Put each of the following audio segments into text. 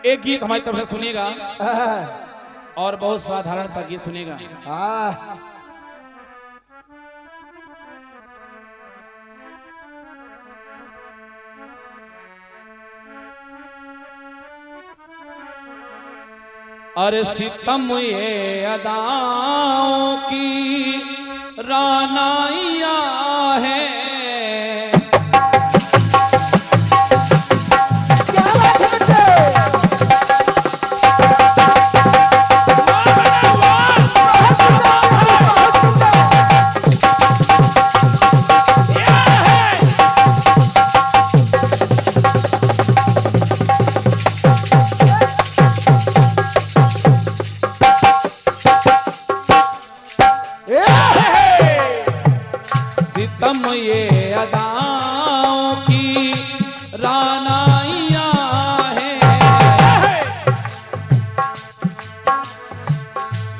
एक गीत हमारी तरफ से सुनिएगा और बहुत साधारण सा गीत सुनिएगा। अरे सितम ये अदाओं की रानाइया है, सितम ये अदाओं की रानाइया है,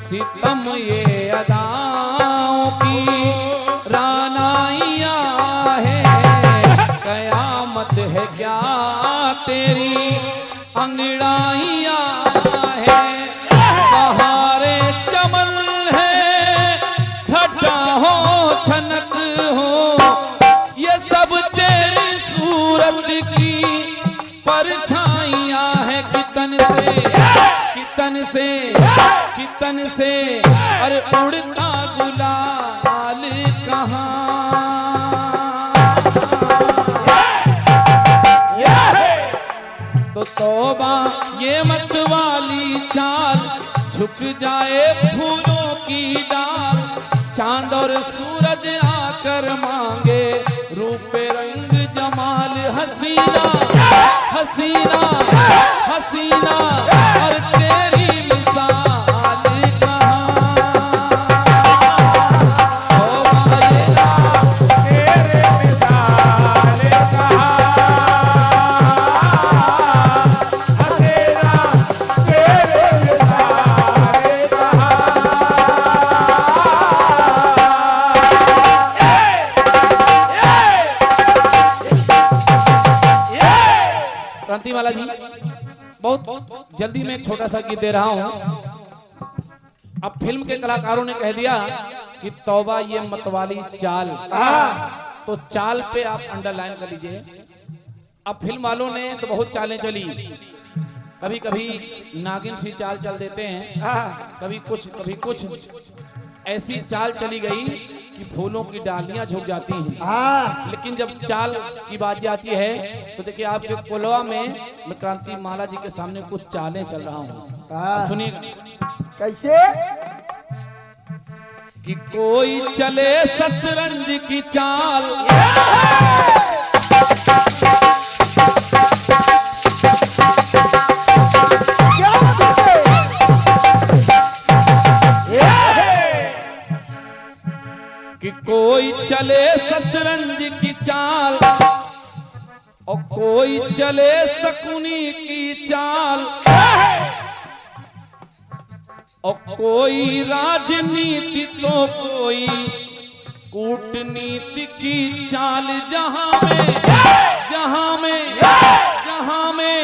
सितम ये अदाओं की रानाइया है। कयामत है क्या तेरी अंगड़ाइया है, बहारे चमन है घटा हो छनक हो, ये सब तेरी सूरत की परछाइयां है। कितन से अरे उड़ता गुलाल कहाँ, तो तौबा ये मत वाली चाल, झुक जाए फूलों की डाल, चांद और सूरज आकर मांगे रूप रंग जमाल। हसीना हसीना हसीना और तेरी मिसाल कहाँ, ओ मायना तेरे मिसाल कहाँ, हसीना तेरे मिसाल कहाँ। क्रांतिमाला जी, बहुत जल्दी में एक छोटा सा गीत दे रहा हूं। अब फिल्म के कलाकारों ने कह दिया कि तौबा ये मतवाली चाल, तो चाल पे आप अंडरलाइन कर लीजिए। अब फिल्म वालों ने तो बहुत चालें चली, कभी कभी नागिन सी चाल चल देते हैं, कभी कुछ ऐसी चाल चली गई कि फूलों की डालियां झुक जाती हैं। लेकिन जब चाल की बात आती है तो देखिए आपके कोलवा में मैं क्रांतिमाला जी के सामने कुछ चालें चल रहा हूँ, सुनिएगा। कैसे कि कोई चले शतरंज की चाल, कि कोई चले शतरंज की चाल और कोई चले शकुनी की चाल, और कोई राजनीति तो कोई कूटनीति की चाल। जहां में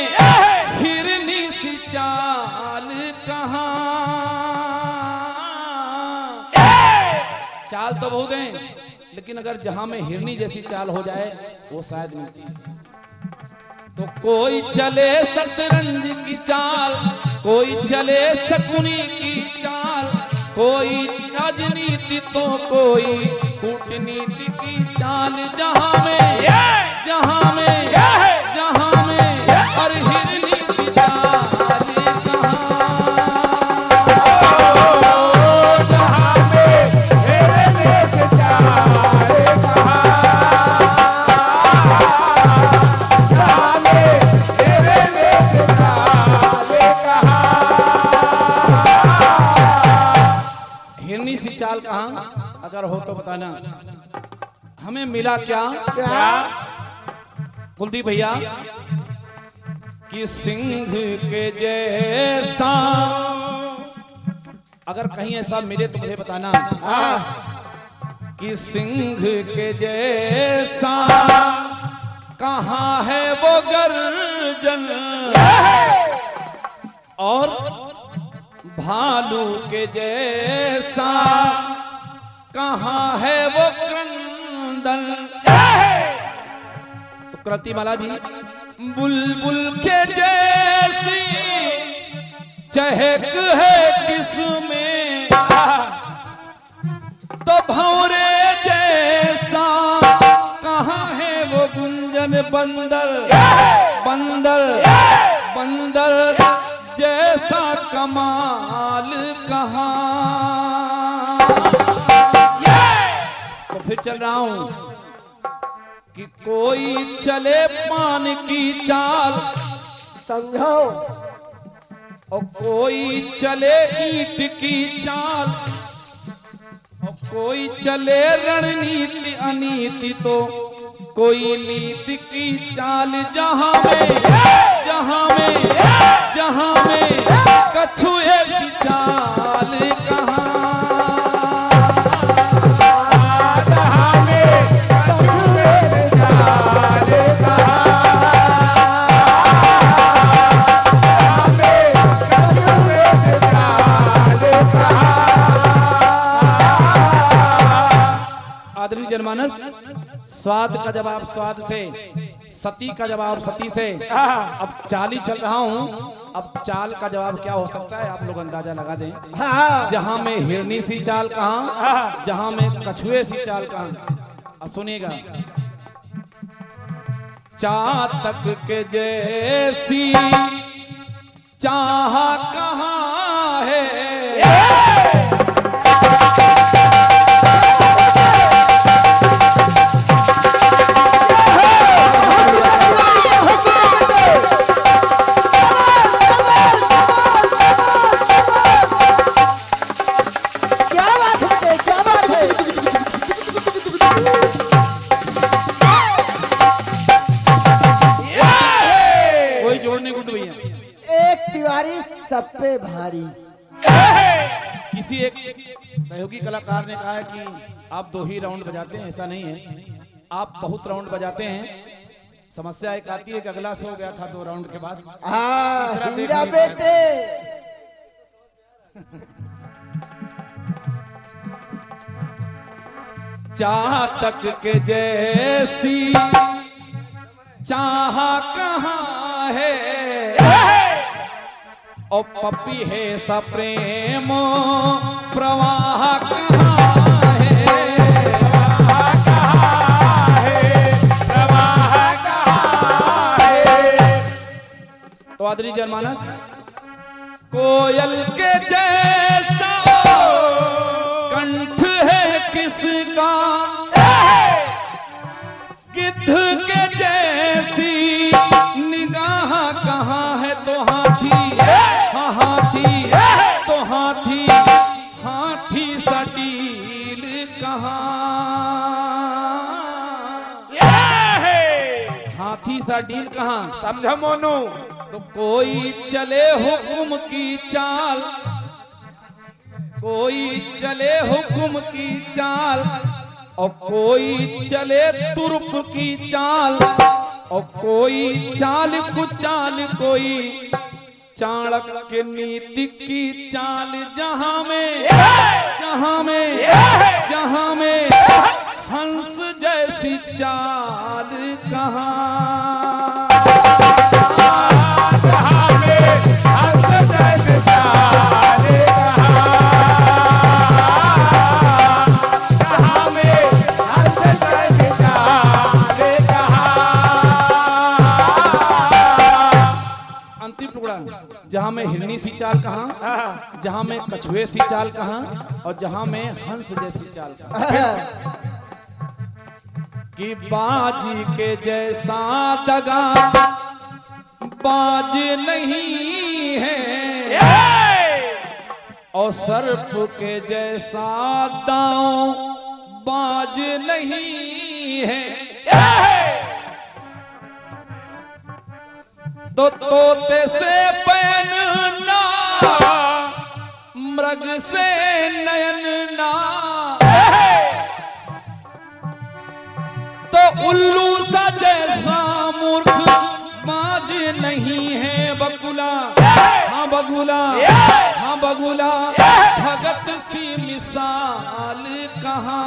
हिरनी सी चाल कहाँ, चाल तो बहुत हैं लेकिन अगर जहां में हिरनी जैसी चाल हो जाए वो शायद मिलती है। तो कोई चले शतरंज की चाल, कोई चले शकुनी की चाल, कोई राजनीति तो कोई कूटनीति की चाल। जहां में और हिरनी की चाल कहाँ, जहां में हिरनी की चाल कहाँ, जहां में हिरनी की चाल कहाँ। हिरनी सी चाल कहाँ, अगर हो तो बताना। हमें मिला क्या कुलदीप भैया कि सिंह के जैसा, अगर कहीं ऐसा मिले तो मुझे बताना कि सिंह के जैसा कहाँ है वो गर्जन, और भालू के जैसा कहाँ है वो क्रंदन। तो कृतिमाला जी, बुलबुल के जैसी चहक है किसमें, तो भंवरे जैसा कहाँ है वो गुंजन। बंदर बंदर बंदर जैसा कमाल कहाँ। तो फिर चल रहा हूं कि कोई चले पान की चाल, समझो, और कोई चले ईंट की चाल, और कोई चले रणनीति अनीति, तो कोई नीति की चाल। जहां में कछुए की चाल कहाँ। जहां में कछुए की चाल कहाँ। जहां में कछुए की चाल कहाँ। आदरणीय जनमानस, स्वाद का जवाब स्वाद से, सती का जवाब सती से। अब चाल ही चल रहा हूं, अब चाल का जवाब क्या हो सकता है आप लोग अंदाजा लगा दें। जहां में हिरनी सी चाल कहां, जहां में कछुए सी चाल कहां। अब सुनिएगा, चातक के जैसी चाह कहां है, सब पे भारी। किसी एक सहयोगी कलाकार ने कहा है कि आप 2 ही राउंड बजाते हैं, ऐसा नहीं है, आप बहुत राउंड बजाते हैं। समस्या एक आती है कि अगला सो गया था 2 राउंड के बाद। हीरा बेटे। चातक के जैसी चाह कहाँ है, और पपी है सा प्रेम प्रवाह कहाँ है। तो आदरणीय जनमानस, कोयल के जैसा कंठ है किसका, गिद्ध के जैसी निगाह कहाँ है। तो हाथी तो हाथी सटील कहाँ, हाथी सटील कहाँ, समझो मोनू। तो कोई चले हुक्म की चाल, कोई चले हुक्म की चाल, और कोई चले तुर्प की चाल, और कोई चाल कुचाल, कोई चाणक्य नीति की चाल। जहां में हंस जैसी चाल कहाँ। जहां में हंस जैसी चाल कहाँ। जहां में हंस जैसी चाल कहाँ। अंतिम टुकड़ा, जहां में हिरनी सी चाल कहां, जहां में कछुए सी चाल कहां, और जहां में हंस जैसी चाल कहां। कि बाजी के जैसा दगा बाज नहीं है, और सर्प के जैसा दांव बाज नहीं है। तो तोते से पहनना, मृग से नयन ना, तो उल्लू सा जैसा मूर्ख बाज नहीं है बकुला। हाँ बगुला, हाँ बगुला भगत सी मिसाल कहाँ।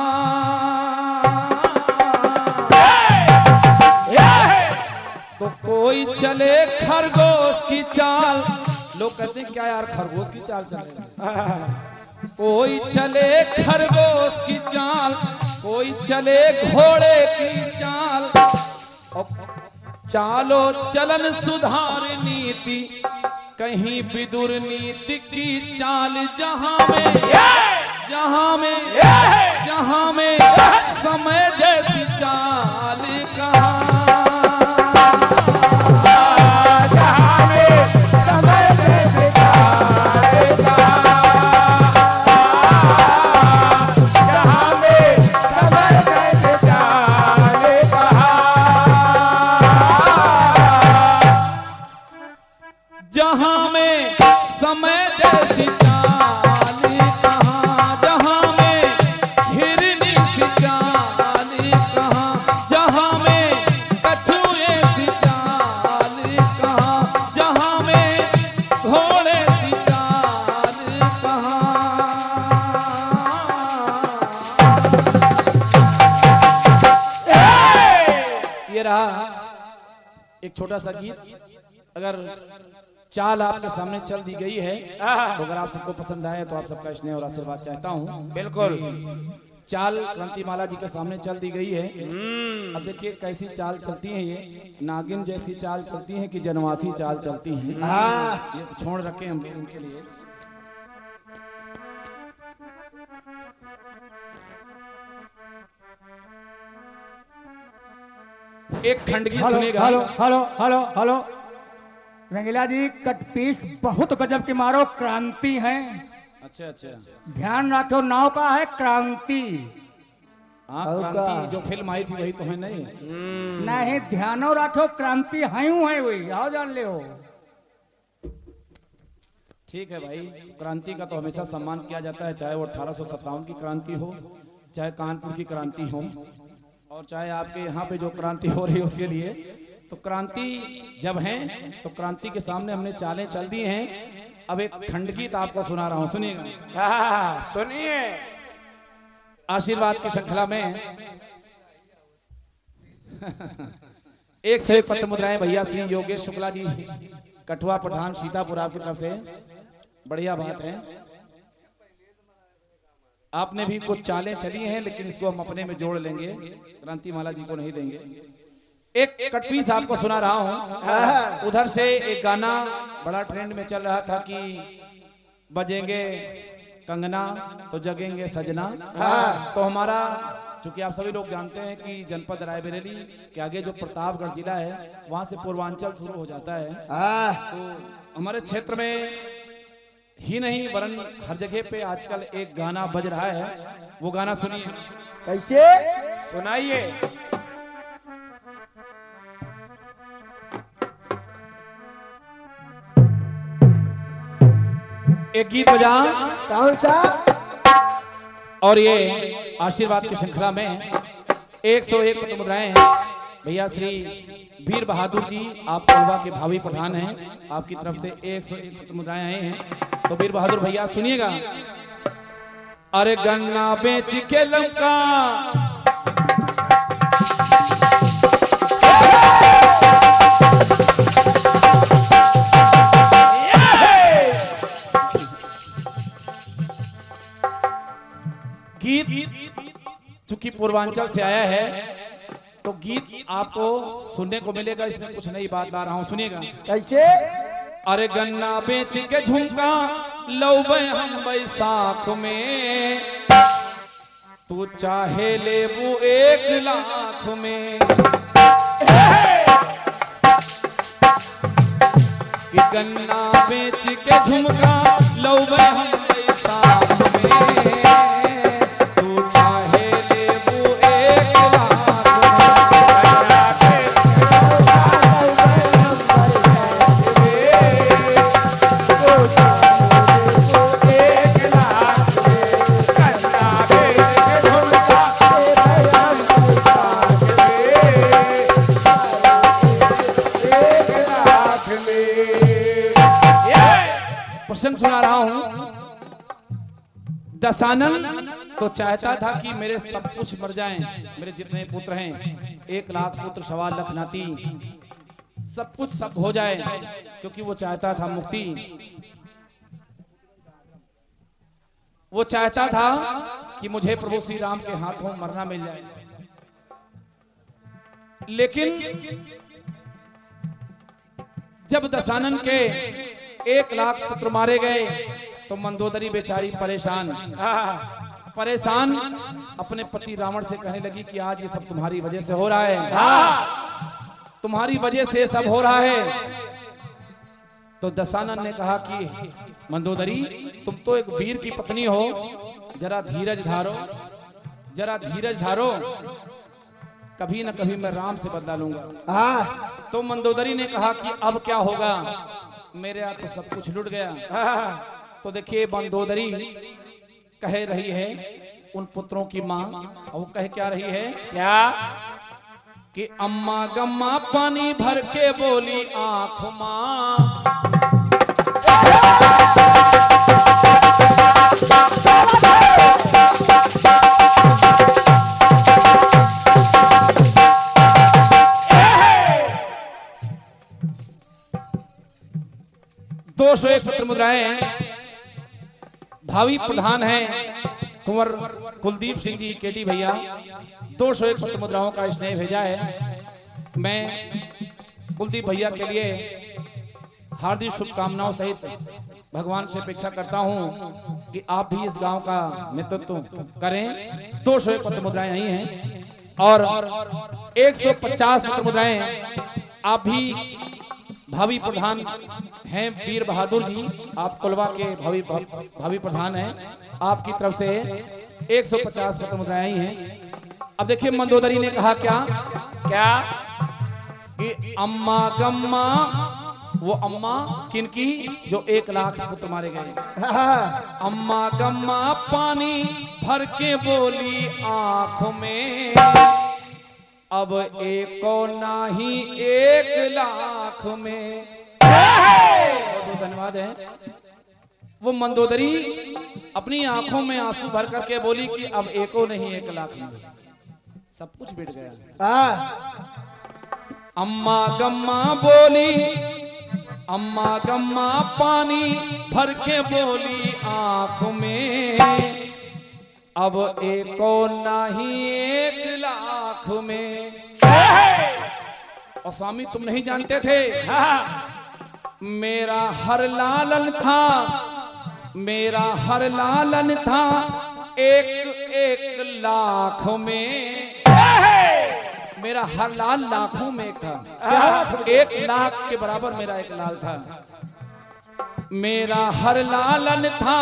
तो कोई चले खरगोश की चाल, लोग कहते हैं क्या यार खरगोश की चाल चले, कोई चले खरगोश की चाल, कोई चले घोड़े की चाल, चालो चलन सुधार नीति, कहीं विदुर नीति की चाल, जहां में समय जैसी चाल कहाँ। जहां में समय जैसी चाल कहाँ, जहां में हिरनी सी चाल कहाँ, जहां में कछुए सी चाल कहाँ, जहां में घोड़े सी चाल कहाँ। ये रहा एक छोटा सा गीत। अगर चाल आपके सामने चल दी गई है तो अगर आप सबको पसंद आए तो आप सबका स्नेह और आशीर्वाद चाहता हूँ। बिल्कुल चाल क्रांतिमाला जी के सामने चल दी गई है। अब देखिए कैसी चाल चलती है, ये नागिन जैसी चाल चलती है कि जनवासी चाल चलती है। ये छोड़ रखे हम उनके लिए। एक खंडगी सुनेगा। हेलो हेलो हेलो हेलो रंगीला जी, कटपीस बहुत गजब के मारो, क्रांति है। अच्छा अच्छा, ध्यान रखो, नाव का है क्रांति। हाँ क्रांति जो फिल्म आई थी वही तो है। नहीं नहीं, ध्यानो रखो, क्रांति है वही, आओ जान ले हो। ठीक है भाई, क्रांति का तो हमेशा सम्मान किया जाता है, चाहे वो 1857 की क्रांति हो, चाहे कानपुर की क्रांति हो, और चाहे आपके यहाँ पे जो क्रांति हो रही है उसके लिए। तो क्रांति जब है तो क्रांति के सामने हमने चालें चल दी हैं। अब एक खंडगीत आपको सुना रहा हूँ, सुनिएगा। सुनिए। आशीर्वाद की श्रृंखला में एक से एक पत्र मुद्राएं भैया श्री योगेश शुक्ला जी, कठुआ प्रधान सीतापुर आपकी तरफ से, बढ़िया बात है। आपने भी कुछ चालें चली हैं लेकिन इसको हम अपने में जोड़ लेंगे, क्रांतिमाला जी को नहीं देंगे। एक कटपीस आपको सुना रहा हूं। उधर से एक गाना बड़ा ट्रेंड में चल रहा था कि बजेंगे कंगना तो जगेंगे सजना। तो हमारा, चूंकि आप सभी लोग जानते हैं कि जनपद रायबरेली के आगे जो प्रतापगढ़ जिला है वहां से पूर्वांचल शुरू हो जाता है। तो हमारे क्षेत्र में ही नहीं वरन हर जगह पे आजकल एक गाना बज रहा है, वो गाना सुनिए। कैसे सुनाइए। एक गीत बजा, कौन सा? और ये आशीर्वाद की श्रृंखला में 101 पत्र मुद्राएं भैया श्री वीर बहादुर जी, आप कोलवा के भावी प्रधान हैं, आपकी तरफ से 101 पत्र मुद्राएं आए हैं। तो वीर बहादुर भैया सुनिएगा। अरे गन्ना बेच के लंका, गीत चूंकि पूर्वांचल से आया है तो गीत आपको सुनने को मिलेगा, इसमें कुछ नई बात ला रहा हूं, सुनिएगा। कैसे? अरे गन्ना बेच के झुमका लौबे हम बैसाख में, तू चाहे लेबू 1 लाख में। कि गन्ना बेच के झुमका लौबे हम बैसाख में, प्रसंग सुना रहा हूं। दशानन तो चाहता था कि मेरे सब कुछ मर जाएं, मेरे जितने पुत्र हैं 1 लाख पुत्र, 1.25 लाख नाती, सब कुछ सब हो जाए, क्योंकि वो चाहता था मुक्ति। वो चाहता था कि मुझे प्रभु श्री राम के हाथों मरना मिल जाए। लेकिन जब दशानन के 1 लाख पुत्र मारे गए तो मंदोदरी बेचारी परेशान अपने पति रावण से कहने लगी कि आज ये सब तुम्हारी वजह से हो रहा है, तुम्हारी वजह से सब हो रहा है। तो दशानन ने कहा कि मंदोदरी, तुम तो एक वीर की पत्नी हो, जरा धीरज धारो, जरा धीरज धारो, कभी न कभी मैं राम से बदला लूंगा। तो मंदोदरी ने कहा कि अब क्या होगा, मेरे यहाँ तो सब कुछ लुट गया। तो देखिए मंदोदरी कह रही है उन पुत्रों की माँ, और वो कह क्या रही है, क्या कि अम्मा गम्मा पानी भर के बोली आंख माँ, दो सौ एक पत्र मुद्राएं भावी प्रधान हैं कुंवर कुलदीप सिंह जी केडी भैया, 201 पत्र मुद्राओं का स्नेह भेजा है। मैं कुलदीप भैया के लिए हार्दिक शुभकामनाओं सहित भगवान से अपेक्षा करता हूं कि आप भी इस गांव का नेतृत्व करें। 201 पत्र मुद्राएं आई हैं और 150 पत्र मुद्राएं आप भी भावी प्रधान हैं वीर बहादुर जी, आप कुलवा के भावी प्रधान हैं, आपकी तरफ से 150 पत्र मुद्राएं आई हैं। अब देखिए मंदोदरी ने कहा क्या कि अम्मा गम्मा, वो अम्मा किनकी, जो 1 लाख पुत्र मारे गए। अम्मा गम्मा पानी भर के बोली आंख में, अब एको नाही 1 लाख में। बहुत धन्यवाद है। वो मंदोदरी अपनी आंखों में आंसू भर करके बोली कि अब एको नहीं 1 लाख में, सब कुछ बिट गया। अम्मा गम्मा बोली, अम्मा गम्मा पानी भर के बोली आंख में, अब एको नहीं 1 लाख में। और स्वामी तुम नहीं जानते थे, मेरा हर लालन था, मेरा हर लालन था 1 लाख में, मेरा हर लाल लाखों में था, 1 लाख के बराबर मेरा 1 लाल था। मेरा हर लालन था,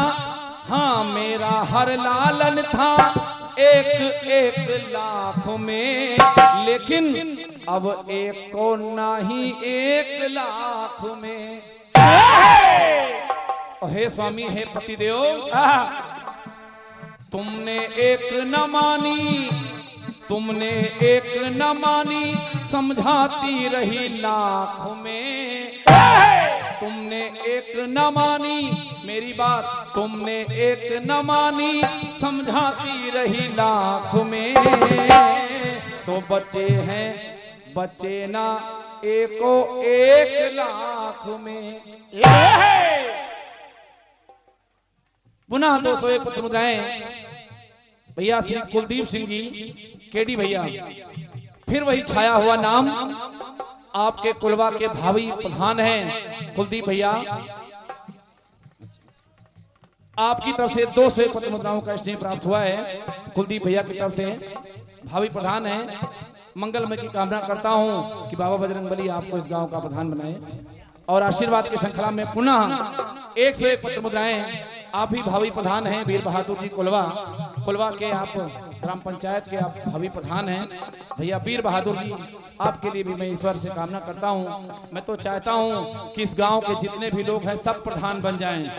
हाँ मेरा हर लालन था 1 लाख में, लेकिन अब एको नहीं 1 लाख में। हे स्वामी, हे पतिदेव, तुमने एक न मानी, तुमने एक न मानी, समझाती रही लाख में। तुमने एक न मानी मेरी बात, तुमने एक न मानी, समझाती रही लाख में। तो बच्चे हैं, बच्चे ना एको 1 लाख में। पुनः 201 पत्र मुद्राएं भैया श्री कुलदीप सिंह जी केडी भैया, फिर वही छाया हुआ नाम, आपके कुलवा के भावी प्रधान हैं कुलदीप भैया, आपकी तरफ से 201 पत्र मुद्राओं का स्नेह प्राप्त हुआ है। कुलदीप भैया की तरफ से भावी प्रधान हैं, मंगलमय की कामना करता हूं कि बाबा बजरंगबली आपको इस गांव का प्रधान बनाए। और आशीर्वाद की श्रृंखला में पुनः 101 पत्र मुद्राएं आप ही भावी प्रधान हैं, वीर बहादुर जी कुलवा के आप ग्राम पंचायत के आप भावी प्रधान हैं भैया वीर बहादुर जी, आपके लिए भी मैं ईश्वर से कामना करता हूं। मैं तो चाहता हूं कि इस गांव के जितने भी लोग हैं सब प्रधान बन जाएं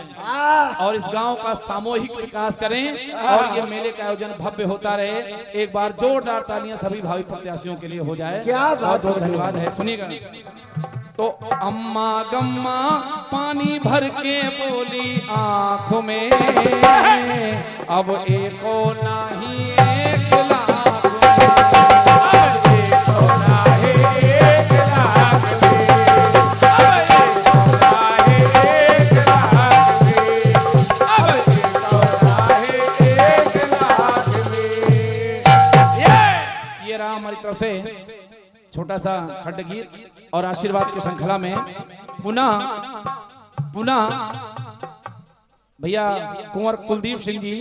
और इस गांव का सामूहिक विकास करें और ये मेले का आयोजन भव्य होता रहे। एक बार जोरदार तालियां सभी भावी प्रत्याशियों के लिए हो जाए। बहुत बहुत धन्यवाद है। सुनिएगा तो अम्मा गम्मा पानी भर के बोली आंखों में, अब एको नाही एक लाख ये रहा हमारी तरफ से छोटा सा खंड गीत और आशीर्वाद की श्रृंखला में पुनः भैया कुंवर कुलदीप सिंह जी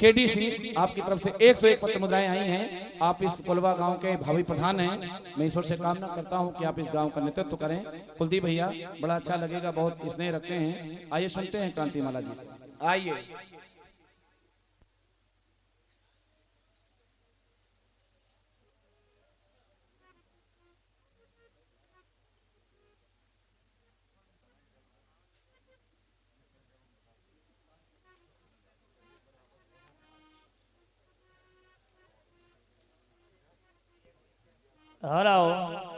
केडी सिंह आपकी तरफ से 101 पत्र मुद्राएं आई हैं। आप इस कोलवा गांव के भावी प्रधान हैं। मैं ईश्वर से कामना करता हूं कि आप इस गांव का नेतृत्व करें। कुलदीप भैया बड़ा अच्छा लगेगा, बहुत स्नेह रखते हैं। आइए सुनते हैं क्रांतिमाला जी। आइए। हेलो